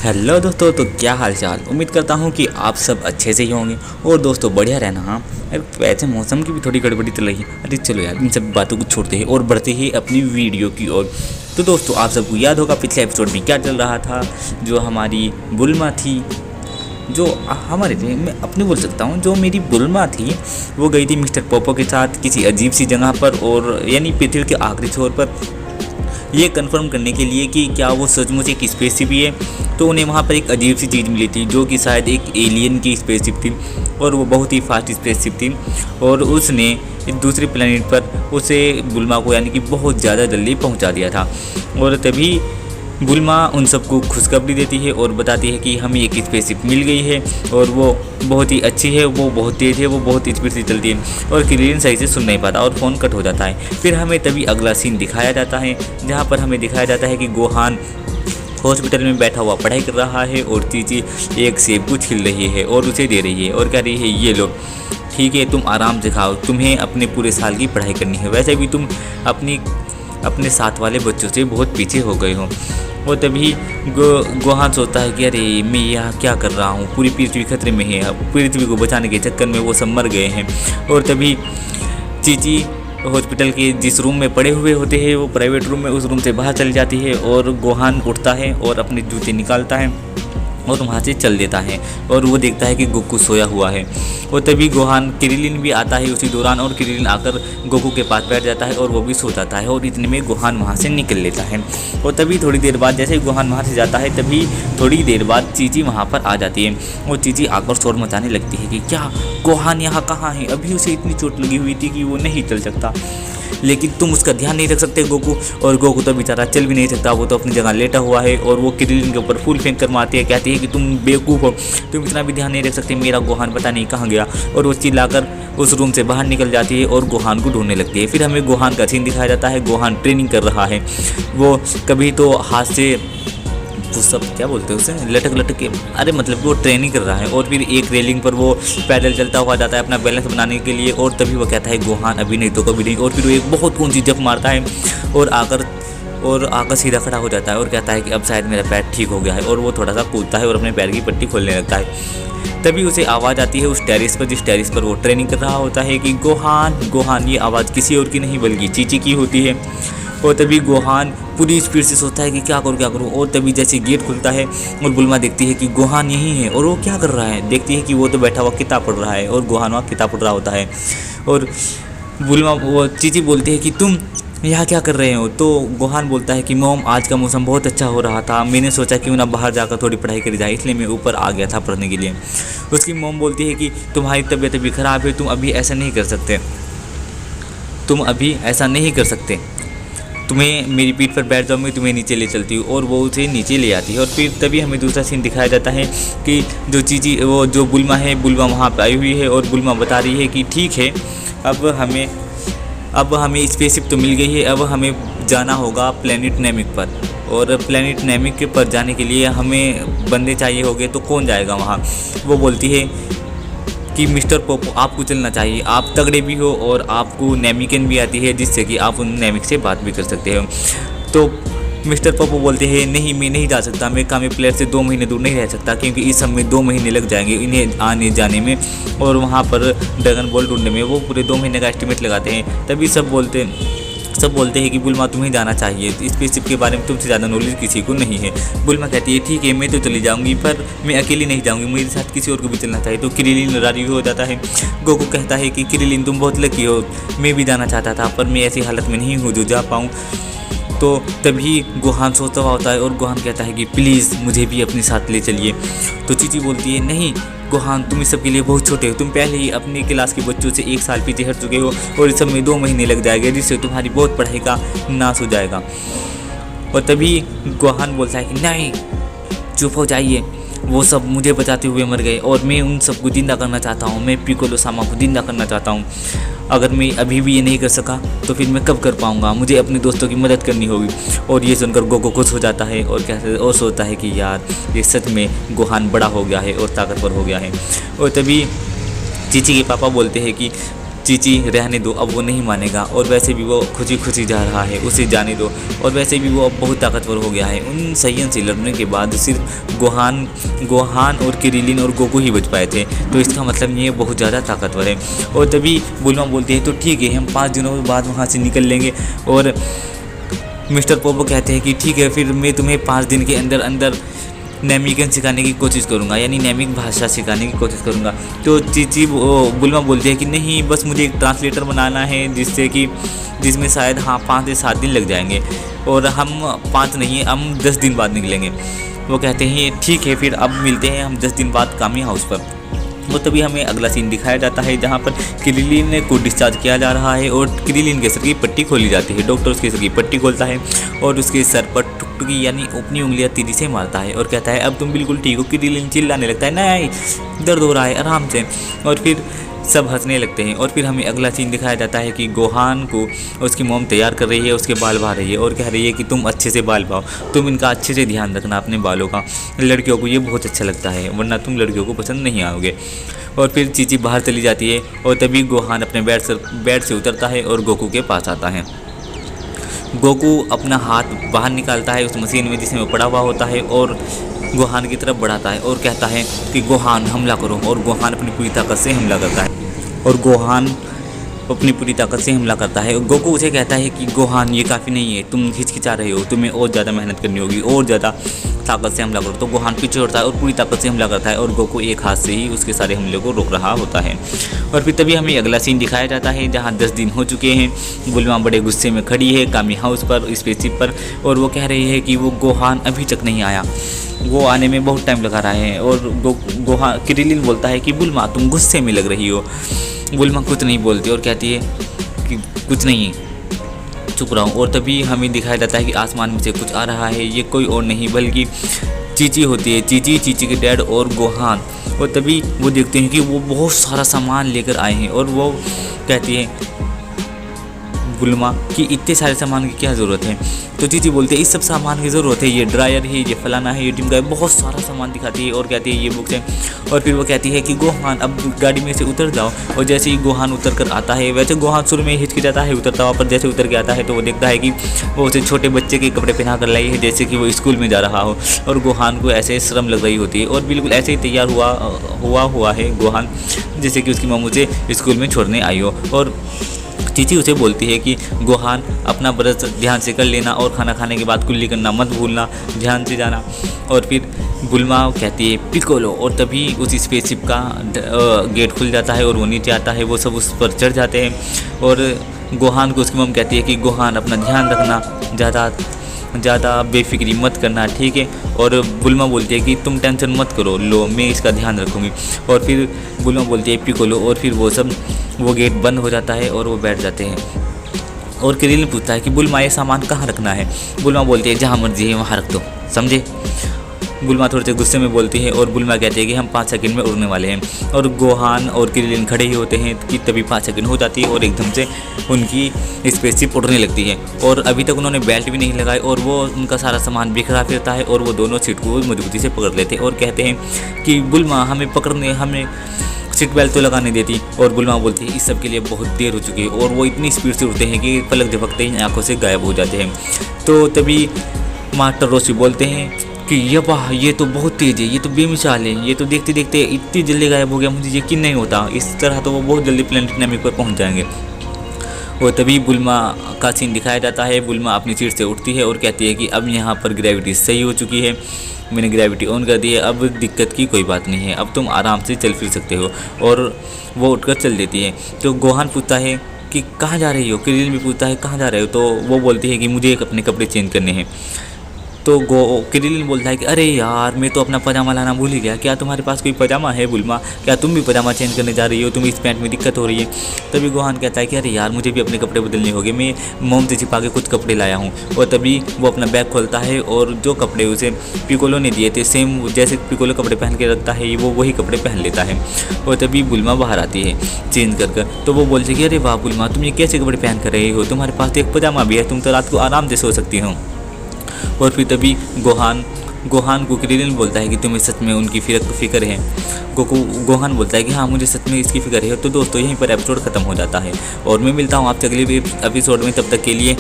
Hello दोस्तों, तो क्या हाल चाल। उम्मीद करता हूँ कि आप सब अच्छे से ही होंगे और दोस्तों बढ़िया रहना। हाँ अरे वैसे मौसम की भी थोड़ी गड़बड़ी चल रही है। अरे चलो यार, इन सब बातों को छोड़ते हैं और बढ़ते ही अपनी वीडियो की ओर। तो दोस्तों आप सबको याद होगा पिछले एपिसोड में क्या चल रहा था। जो हमारी बुल्मा थी, जो हमारे थे, मैं अपनी बोल सकता हूँ, जो मेरी बुल्मा थी वो गई थी मिस्टर पोपो के साथ किसी अजीब सी जगह पर, और यानी पृथ्वी के आखिरी छोर पर, ये कंफर्म करने के लिए कि क्या वो सचमुच एक स्पेसशिप ही है। तो उन्हें वहाँ पर एक अजीब सी चीज़ मिली थी जो कि शायद एक एलियन की स्पेसशिप थी, और वो बहुत ही फास्ट स्पेसशिप थी। और उसने दूसरे प्लेनेट पर उसे बुल्मा को यानी कि बहुत ज़्यादा जल्दी पहुँचा दिया था। और तभी बुल्मा उन सबको खुशखबरी देती है और बताती है कि हमें एक स्पेसशिप मिल गई है और वो बहुत ही अच्छी है, वो बहुत तेज़ है, वो बहुत स्पीड से चलती है। और क्रिलिन सही से सुन नहीं पाता और फ़ोन कट हो जाता है। फिर हमें तभी अगला सीन दिखाया जाता है, जहाँ पर हमें दिखाया जाता है कि गोहान हॉस्पिटल में बैठा हुआ पढ़ाई कर रहा है और चीची एक सेब को छील रही है और उसे दे रही है और कह रही है ये लो ठीक है, तुम आराम से खाओ, तुम्हें अपने पूरे साल की पढ़ाई करनी है, वैसे भी तुम अपने साथ वाले बच्चों से बहुत पीछे हो गए हो। और तभी गोहान सोचता है कि अरे मैं यहाँ क्या कर रहा हूँ, पूरी पृथ्वी खतरे में है, पृथ्वी को बचाने के चक्कर में वो सब मर गए हैं। और तभी चीची हॉस्पिटल के जिस रूम में पड़े हुए होते हैं, वो प्राइवेट रूम में, उस रूम से बाहर चली जाती है और गोहान उठता है और अपने जूते निकालता है और वहाँ से चल देता है। और वो देखता है कि गोकू सोया हुआ है। और तभी गोहान क्रिलिन भी आता है उसी दौरान, और क्रिलिन आकर गोकू के पास बैठ जाता है और वो भी सो जाता है। और इतने में गोहान वहाँ से निकल लेता है। और तभी थोड़ी देर बाद जैसे गोहान वहाँ से जाता है, तभी थोड़ी देर बाद चीची वहाँ पर आ जाती है और चीची आकर शोर मचाने लगती है कि क्या गोहान यहाँ कहाँ है, अभी उसे इतनी चोट लगी हुई थी कि वो नहीं चल सकता, लेकिन तुम उसका ध्यान नहीं रख सकते गोकू। और गोकू तो बेचारा चल भी नहीं सकता, वो तो अपनी जगह लेटा हुआ है। और वो क्रिलिन के ऊपर फूल फेंक कर मारती है, कहती है कि तुम बेवकूफ़ हो, तुम इतना भी ध्यान नहीं रख सकते, मेरा गोहान पता नहीं कहाँ गया। और वो चिल्लाकर उस रूम से बाहर निकल जाती है और गोहान को ढूंढने लगती है। फिर हमें गोहान का सीन दिखाया जाता है। गोहान ट्रेनिंग कर रहा है, वो कभी तो हाथ से वो सब क्या बोलते हैं उसे, लटक लटक के, अरे मतलब वो ट्रेनिंग कर रहा है। और फिर एक रेलिंग पर वो पैदल चलता हुआ जाता है अपना बैलेंस बनाने के लिए। और तभी वो कहता है गोहान अभी नहीं तो कभी नहीं। और फिर वो एक बहुत ऊंची जंप मारता है और आकर सीधा खड़ा हो जाता है और कहता है कि अब शायद मेरा पैर ठीक हो गया है। और वो थोड़ा सा कूदता है और अपने पैर की पट्टी खोलने लगता है। तभी उसे आवाज़ आती है उस टेरिस पर, जिस टेरिस पर वो ट्रेनिंग कर रहा होता है, कि गोहान गोहान। ये आवाज़ किसी और की नहीं बल्कि चीची की होती है। और तभी गोहान पूरी स्पीड से सोचता है कि क्या करूँ। और तभी जैसे गेट खुलता है और बुल्मा देखती है कि गोहान यहीं है और वो क्या कर रहा है। देखती है कि वो तो बैठा हुआ किताब पढ़ रहा है और गोहान वहाँ किताब पढ़ रहा होता है। और बुल्मा वो चीची बोलती है कि तुम यहाँ क्या कर रहे हो। तो गोहान बोलता है कि मोम आज का मौसम बहुत अच्छा हो रहा था, मैंने सोचा क्यों ना बाहर जाकर थोड़ी पढ़ाई करी जाए, इसलिए मैं ऊपर आ गया था पढ़ने के लिए। उसकी मोम बोलती है कि तुम्हारी तबीयत अभी ख़राब है, तुम अभी ऐसा नहीं कर सकते, तुम्हें मेरी पीठ पर बैठ जाओ, मैं तुम्हें नीचे ले चलती हूँ। और वो उसे नीचे ले आती है। और फिर तभी हमें दूसरा सीन दिखाया जाता है कि जो चीची वो जो बुल्मा है, बुल्मा वहाँ पर आई हुई है और बुल्मा बता रही है कि ठीक है, अब हमें स्पेसशिप तो मिल गई है, अब हमें जाना होगा प्लेनेट नेमिक पर। और प्लेनेट नेमिक पर जाने के लिए हमें बंदे चाहिए होंगे, तो कौन जाएगा वहाँ। वो बोलती है कि मिस्टर पोपो आपको चलना चाहिए, आप तगड़े भी हो और आपको नेमिकन भी आती है, जिससे कि आप उन नेमिक से बात भी कर सकते हो। तो मिस्टर पोपो बोलते हैं नहीं, मैं नहीं जा सकता, मैं कामे प्लेयर से 2 महीने दूर नहीं रह सकता, क्योंकि इस सब में 2 महीने लग जाएंगे इन्हें आने जाने में और वहाँ पर ड्रैगन बॉल ढूंढने में। वो पूरे 2 महीने का एस्टिमेट लगाते हैं। तभी सब बोलते हैं कि बुल्मा तुम्हें जाना चाहिए, स्पेसशिप के बारे में तुमसे ज़्यादा नॉलेज किसी को नहीं है। बुल्मा कहती है ठीक है, मैं तो चली जाऊंगी, पर मैं अकेली नहीं जाऊंगी, मेरे साथ किसी और को भी चलना चाहिए। तो क्रिलिन राजी हो जाता है। गोकू कहता है कि क्रिलिन तुम बहुत लकी हो, मैं भी जाना चाहता था, पर मैं ऐसी हालत में नहीं हूँ जो जा पाऊँ। तो तभी गोहान सोचता हुआ होता है और गोहान कहता है कि प्लीज़ मुझे भी अपने साथ ले चलिए। तो चीची बोलती है नहीं गोहान, तुम इस सब के लिए बहुत छोटे हो, तुम पहले ही अपनी क्लास के बच्चों से 1 साल पीछे हट चुके हो और इस सब में 2 महीने लग जाएंगे, जिससे तुम्हारी बहुत पढ़ाई का नाश हो जाएगा। और तभी गोहान बोलता है कि नहीं, चुप हो जाइए, वो सब मुझे बचाते हुए मर गए और मैं उन सबको जिंदा करना चाहता हूँ, मैं पिकोलो सामा को जिंदा करना चाहता हूँ। अगर मैं अभी भी ये नहीं कर सका तो फिर मैं कब कर पाऊँगा, मुझे अपने दोस्तों की मदद करनी होगी। और ये सुनकर गोकू खुश हो जाता है और कहते और सोचता है कि यार ये सच में गोहान बड़ा हो गया है और ताकतवर हो गया है। और तभी चीची के पापा बोलते हैं कि चीची रहने दो, अब वो नहीं मानेगा, और वैसे भी वो खुशी खुशी जा रहा है, उसे जाने दो, और वैसे भी वो अब बहुत ताकतवर हो गया है। उन सैयन से लड़ने के बाद सिर्फ गोहान और किरिलिन और गोकू ही बच पाए थे, तो इसका मतलब ये बहुत ज़्यादा ताकतवर है। और तभी बुल्मा बोलती है तो ठीक है, हम 5 दिनों बाद वहाँ से निकल लेंगे। और मिस्टर पोपो कहते हैं कि ठीक है, फिर मैं तुम्हें 5 दिन के अंदर अंदर नेमिकन सिखाने की कोशिश करूँगा, यानी नेमिक भाषा सिखाने की कोशिश करूँगा। तो चीची बुल्मा बोलती है कि नहीं, बस मुझे एक ट्रांसलेटर बनाना है जिसमें शायद 5 से 7 दिन लग जाएंगे, और हम 5 नहीं, हम 10 दिन बाद निकलेंगे। वो कहते हैं ठीक है, फिर अब मिलते हैं हम 10 दिन बाद कामी हाउस पर। वो तभी हमें अगला सीन दिखाया जाता है जहाँ पर क्रिलिन को डिस्चार्ज किया जा रहा है और क्रिलिन के सर की पट्टी खोली जाती है। डॉक्टर उसके सर की पट्टी खोलता है और उसके सर पर टुकटुकी यानी अपनी उंगलियां तीली से मारता है और कहता है अब तुम बिल्कुल ठीक हो। क्रिलिन चिल्लाने लगता है नहीं, दर्द हो रहा है, आराम से। और फिर सब हंसने लगते हैं। और फिर हमें अगला सीन दिखाया जाता है कि गोहान को उसकी मॉम तैयार कर रही है, उसके बाल बहा रही है और कह रही है कि तुम अच्छे से बाल बहाओ, तुम इनका अच्छे से ध्यान रखना अपने बालों का, लड़कियों को ये बहुत अच्छा लगता है, वरना तुम लड़कियों को पसंद नहीं आओगे। और फिर चीची बाहर चली जाती है और तभी गोहान अपने बेड से उतरता है और गोकू के पास आता है। गोकू अपना हाथ बाहर निकालता है उस मशीन में जिसमें वो पड़ा हुआ होता है और गोहान की तरफ बढ़ाता है और कहता है कि गोहान हमला करो। और गोहान अपनी पूरी ताकत से हमला करता है गोकू उसे कहता है कि गोहान ये काफ़ी नहीं है, तुम हिचकिचा रहे हो, तुम्हें और ज़्यादा मेहनत करनी होगी, और ज़्यादा ताकत से हमला करो। तो गोहान पीछे हटता है और पूरी ताकत से हमला करता है और गोकू एक हाथ से ही उसके सारे हमले को रोक रहा होता है। और फिर तभी हमें अगला सीन दिखाया जाता है जहाँ 10 दिन हो चुके हैं। बुल्मा बड़े गुस्से में खड़ी है कामी हाउस पर, स्पेसशिप पर, और वो कह रही है कि वो गोहान अभी तक नहीं आया, वो आने में बहुत टाइम लगा रहा है। और गोहान क्रिलिन बोलता है कि बुल्मा तुम गुस्से में लग रही हो। बुल्मा कुछ नहीं बोलती और कहती है कि कुछ नहीं, चुप रहा हूँ। और तभी हमें दिखाया जाता है कि आसमान में से कुछ आ रहा है, ये कोई और नहीं बल्कि चीची होती है, चीची के डैड और गोहान। और तभी वो देखते हैं कि वो बहुत सारा सामान लेकर आए हैं और वो कहती है बुल्मा कि इतने सारे सामान की क्या ज़रूरत है। तो चीची बोलते हैं इस सब सामान की ज़रूरत है, ये ड्रायर है, ये फलाना है, ये टिमका है, बहुत सारा सामान दिखाती है और कहती है ये बुक्स है। और फिर वो कहती है कि गोहान अब गाड़ी में से उतर जाओ। और जैसे ही गोहान उतर कर आता है, वैसे गोहान शुरू में हिचक जाता है उतरता हुआ, पर जैसे उतर के आता है तो वो देखता है कि वो उसे छोटे बच्चे के कपड़े पहना कर लाई है, जैसे कि वो स्कूल में जा रहा हो। और गोहान को ऐसे शर्म लग रही होती है और बिल्कुल ऐसे ही तैयार हुआ है गोहान जैसे कि उसकी मम्मी उसे स्कूल में छोड़ने आई हो। और चीची उसे बोलती है कि गोहान अपना ब्रश ध्यान से कर लेना और खाना खाने के बाद कुल्ली करना मत भूलना, ध्यान से जाना। और फिर बुल्मा कहती है पिकोलो। और तभी उस स्पेसशिप का गेट खुल जाता है और वो नीचे आता है, वो सब उस पर चढ़ जाते हैं। और गोहान को उसकी मम्मी कहती है कि गोहान अपना ध्यान रखना, ज़्यादा बेफिक्री मत करना, ठीक है। और बुल्मा बोलती है कि तुम टेंशन मत करो, लो मैं इसका ध्यान रखूँगी। और फिर बुल्मा बोलती है पिकोलो। और फिर वो गेट बंद हो जाता है और वो बैठ जाते हैं। और क्रिलिन पूछता है कि बुल्मा ये सामान कहाँ रखना है। बुल्मा बोलती है जहाँ मर्जी है वहाँ रख दो, समझे। बुल्मा थोड़े से गुस्से में बोलती है और बुल्मा कहती है कि हम 5 सेकंड में उड़ने वाले हैं। और गोहान और क्रिलिन खड़े ही होते हैं कि तभी 5 सेकंड हो जाती है और एकदम से उनकी स्पेसशिप उड़ने लगती है। और अभी तक उन्होंने बेल्ट भी नहीं लगाई और वो उनका सारा सामान बिखरा फिरता है और वो दोनों सीट को मजबूती से पकड़ लेते हैं और कहते हैं कि बुल्मा हमें सीट बेल्ट तो लगाने देती। और बुल्मा बोलती है इस सब के लिए बहुत देर हो चुकी है। और वो इतनी स्पीड से उड़ते हैं कि पलक झपकते ही आंखों से गायब हो जाते हैं। तो तभी मास्टर रोशी बोलते हैं कि ये वाह, ये तो बहुत तेज़ है, ये तो बेमिसाल है, ये तो देखते देखते इतनी जल्दी गायब हो गया, मुझे यकीन नहीं होता, इस तरह तो वो बहुत जल्दी प्लेनेट नेमिक पर पहुँच जाएंगे। और तभी बुल्मा का सीन दिखाया जाता है। बुल्मा अपनी सीट से उठती है और कहती है कि अब यहाँ पर ग्रेविटी सही हो चुकी है, मैंने ग्रेविटी ऑन कर दी है, अब दिक्कत की कोई बात नहीं है, अब तुम आराम से चल फिर सकते हो। और वो उठकर चल देती है। तो गोहान पूछता है कि कहाँ जा रही हो। क्रिलिन भी पूछता है कहाँ जा रहे हो। तो वो बोलती है कि मुझे अपने कपड़े चेंज करने हैं। तो क्रिलिन बोलता है कि अरे यार मैं तो अपना पजामा लाना भूल ही गया, क्या तुम्हारे पास कोई पजामा है बुल्मा, क्या तुम भी पजामा चेंज करने जा रही हो, तुम्हें इस पैंट में दिक्कत हो रही है। तभी गोहान कहता है कि अरे यार मुझे भी अपने कपड़े बदलने होंगे, मैं मोम से छिपा के कुछ कपड़े लाया हूँ। और तभी वो अपना बैग खोलता है और जो कपड़े उसे पिकोलो ने दिए थे सेम जैसे पिकोलो कपड़े पहन के रखता है वो वही कपड़े पहन लेता है। और तभी बुल्मा बाहर आती है चेंज कर। तो वो बोलती है कि अरे वाह बुल्मा तुम ये कैसे कपड़े पहन कर रहे हो, तुम्हारे पास तो एक पजामा भी है, तुम तो रात को आराम से सो सकती हो। और फिर तभी गोहान गोहान को क्रिलिन बोलता है कि तुम्हें सच में उनकी फिक्र है। गोहान बोलता है कि हाँ मुझे सच में इसकी फिक्र है। तो दोस्तों यहीं पर एपिसोड खत्म हो जाता है और मैं मिलता हूँ आपसे अगले एपिसोड में, तब तक के लिए